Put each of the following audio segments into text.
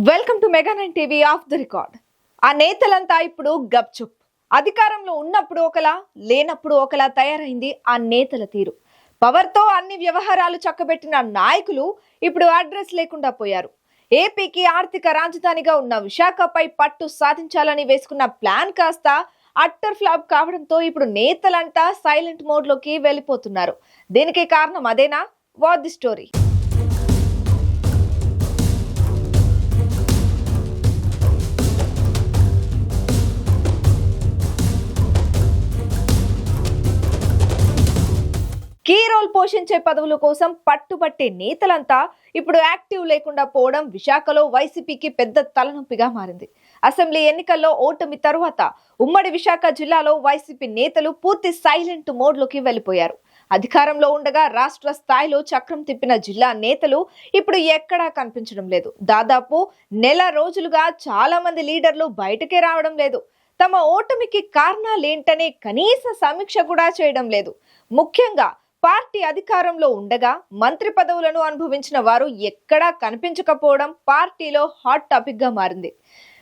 Welcome to mega 9 TV off the record. ఆ నేతలంతా ఇప్పుడు గప్చుప్. అధికారంలో ఉన్నప్పుడు ఒకలా, లేనప్పుడు ఒకలా తయారైంది ఆ నేతల తీరు. పవర్తో అన్ని వ్యవహారాలు చక్కబెట్టిన నాయకులు ఇప్పుడు అడ్రస్ లేకుండా పోయారు. ఏపీకి ఆర్థిక రాజధానిగా ఉన్న విశాఖపై పట్టు సాధించాలని వేసుకున్న ప్లాన్ కాస్త అట్టర్ ఫ్లాప్ కావడంతో ఇప్పుడు నేతలంతా సైలెంట్ మోడ్ లోకి వెళ్ళిపోతున్నారు. దీనికి కారణం అదేనా? What the story. Key role పోషించే పదవుల కోసం పట్టుబట్టే నేతలంతా ఇప్పుడు యాక్టివ్ లేకుండా పోవడం విశాఖలో వైసీపీకి పెద్ద తలనొప్పిగా మారింది. అసెంబ్లీ ఎన్నికల్లో ఓటమి తరువాత ఉమ్మడి విశాఖ జిల్లాలో వైసీపీ నేతలు పూర్తి సైలెంట్ మోడ్ లోకి వెళ్లిపోయారు. అధికారంలో ఉండగా రాష్ట్ర స్థాయిలో చక్రం తిప్పిన జిల్లా నేతలు ఇప్పుడు ఎక్కడా కనిపించడం లేదు. దాదాపు నెల రోజులుగా చాలా మంది లీడర్లు బయటకే రావడం లేదు. తమ ఓటమికి కారణాలేంటనే కనీస సమీక్ష కూడా చేయడం లేదు. ముఖ్యంగా పార్టీ అధికారంలో ఉండగా మంత్రి పదవులను అనుభవించిన వారు ఎక్కడా కనిపించకపోవడం పార్టీలో హాట్ టాపిక్ గా మారింది.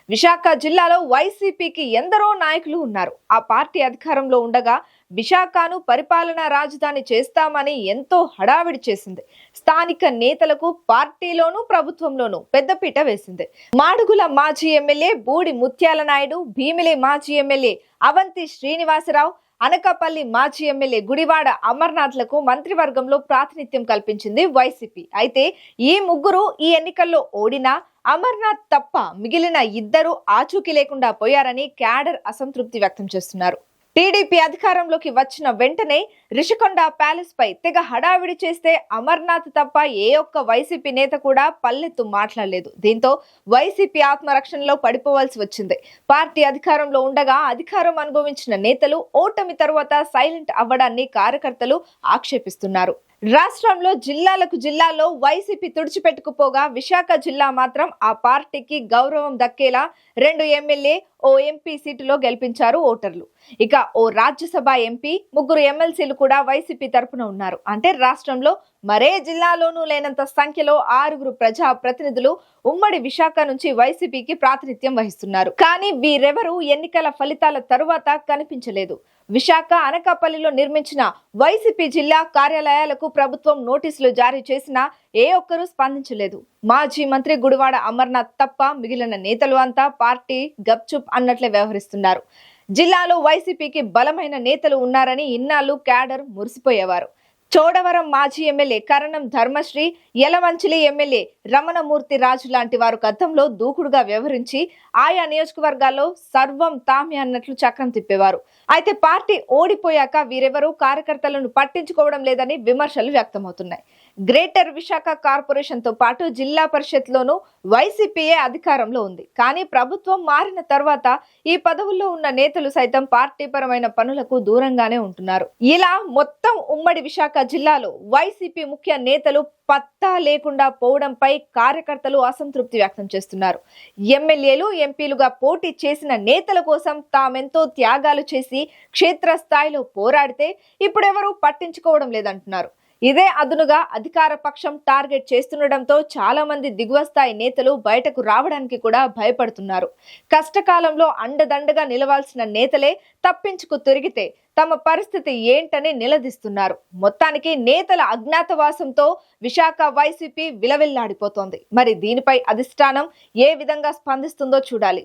విశాఖ జిల్లాలో వైసీపీకి ఎందరో నాయకులు ఉన్నారు. ఆ పార్టీ అధికారంలో ఉండగా విశాఖను పరిపాలనా రాజధాని చేస్తామని ఎంతో హడావిడి చేసింది. స్థానిక నేతలకు పార్టీలోనూ ప్రభుత్వంలోనూ పెద్దపీట వేసింది. మాడుగుల మాజీ ఎమ్మెల్యే బూడి ముత్యాల నాయుడు, భీమిలి మాజీ ఎమ్మెల్యే అవంతి శ్రీనివాసరావు, అనకాపల్లి మాజీ ఎమ్మెల్యే గుడివాడ అమర్నాథ్లకు మంత్రివర్గంలో ప్రాతినిధ్యం కల్పించింది వైసీపీ. అయితే ఈ ముగ్గురు ఈ ఎన్నికల్లో ఓడినా అమర్నాథ్ తప్ప మిగిలిన ఇద్దరు ఆచూకీ లేకుండా పోయారని క్యాడర్ అసంతృప్తి వ్యక్తం చేస్తున్నారు. టీడీపీ అధికారంలోకి వచ్చిన వెంటనే రిషికొండ ప్యాలెస్ పై తెగ హడావిడి చేస్తే అమర్నాథ్ తప్ప ఏ ఒక్క వైసీపీ నేత కూడా పల్లెత్తు మాట్లాడలేదు. దీంతో వైసీపీ ఆత్మరక్షణలో పడిపోవాల్సి వచ్చింది. పార్టీ అధికారంలో ఉండగా అధికారం అనుభవించిన నేతలు ఓటమి తరువాత సైలెంట్ అవ్వడాన్ని కార్యకర్తలు ఆక్షేపిస్తున్నారు. రాష్ట్రంలో జిల్లాలో వైసీపీ తుడిచిపెట్టుకుపోగా విశాఖ జిల్లా మాత్రం ఆ పార్టీకి గౌరవం దక్కేలా 2 ఎమ్మెల్యే, ఓ ఎంపీ సీటులో గెలిపించారు ఓటర్లు. ఇక ఓ రాజ్యసభ ఎంపీ, 3 ఎమ్మెల్సీలు కూడా వైసీపీ తరపున ఉన్నారు. అంటే రాష్ట్రంలో మరే జిల్లాలోనూ లేనంత సంఖ్యలో 6 ప్రజా ప్రతినిధులు ఉమ్మడి విశాఖ నుంచి వైసీపీకి ప్రాతినిధ్యం వహిస్తున్నారు. కానీ వీరెవరూ ఎన్నికల ఫలితాల తరువాత కనిపించలేదు. విశాఖ, అనకాపల్లిలో నిర్మించిన వైసీపీ జిల్లా కార్యాలయాలకు ప్రభుత్వం నోటీసులు జారీ చేసినా ఏ ఒక్కరూ స్పందించలేదు. మాజీ మంత్రి గుడివాడ అమర్నాథ్ తప్ప మిగిలిన నేతలు అంతా పార్టీ గప్చుప్ అన్నట్లే వ్యవహరిస్తున్నారు. జిల్లాలో వైసీపీకి బలమైన నేతలు ఉన్నారని ఇన్నాళ్లు క్యాడర్ మురిసిపోయేవారు. చోడవరం మాజీ ఎమ్మెల్యే కరణం ధర్మశ్రీ, యలమంచిలి ఎమ్మెల్యే రమణమూర్తి రాజు లాంటి వారు గతంలో దూకుడుగా వ్యవహరించి ఆయా నియోజకవర్గాల్లో సర్వం తామే అన్నట్లు చక్రం తిప్పేవారు. అయితే పార్టీ ఓడిపోయాక వీరెవరూ కార్యకర్తలను పట్టించుకోవడం లేదని విమర్శలు వ్యక్తమవుతున్నాయి. గ్రేటర్ విశాఖ కార్పొరేషన్ తో పాటు జిల్లా పరిషత్ లోనూ వైసీపీయే అధికారంలో ఉంది. కానీ ప్రభుత్వం మారిన తర్వాత ఈ పదవుల్లో ఉన్న నేతలు సైతం పార్టీ పరమైన పనులకు దూరంగానే ఉంటున్నారు. ఇలా మొత్తం ఉమ్మడి విశాఖ జిల్లాలో వైసీపీ ముఖ్య నేతలు పత్తా లేకుండా పోవడంపై కార్యకర్తలు అసంతృప్తి వ్యక్తం చేస్తున్నారు. ఎమ్మెల్యేలు, ఎంపీలుగా పోటీ చేసిన నేతల కోసం తామెంతో త్యాగాలు చేసి క్షేత్రస్థాయిలో పోరాడితే ఇప్పుడెవరూ పట్టించుకోవడం లేదంటున్నారు. ఇదే అదునుగా అధికార పక్షం టార్గెట్ చేస్తుండటంతో చాలా మంది దిగువ స్థాయి నేతలు బయటకు రావడానికి కూడా భయపడుతున్నారు. కష్టకాలంలో అండదండగా నిలవాల్సిన నేతలే తప్పించుకు తిరిగితే తమ పరిస్థితి ఏంటని నిలదీస్తున్నారు. మొత్తానికి నేతల అజ్ఞాతవాసంతో విశాఖ వైసీపీ విలవిల్లాడిపోతోంది. మరి దీనిపై అధిష్టానం ఏ విధంగా స్పందిస్తుందో చూడాలి.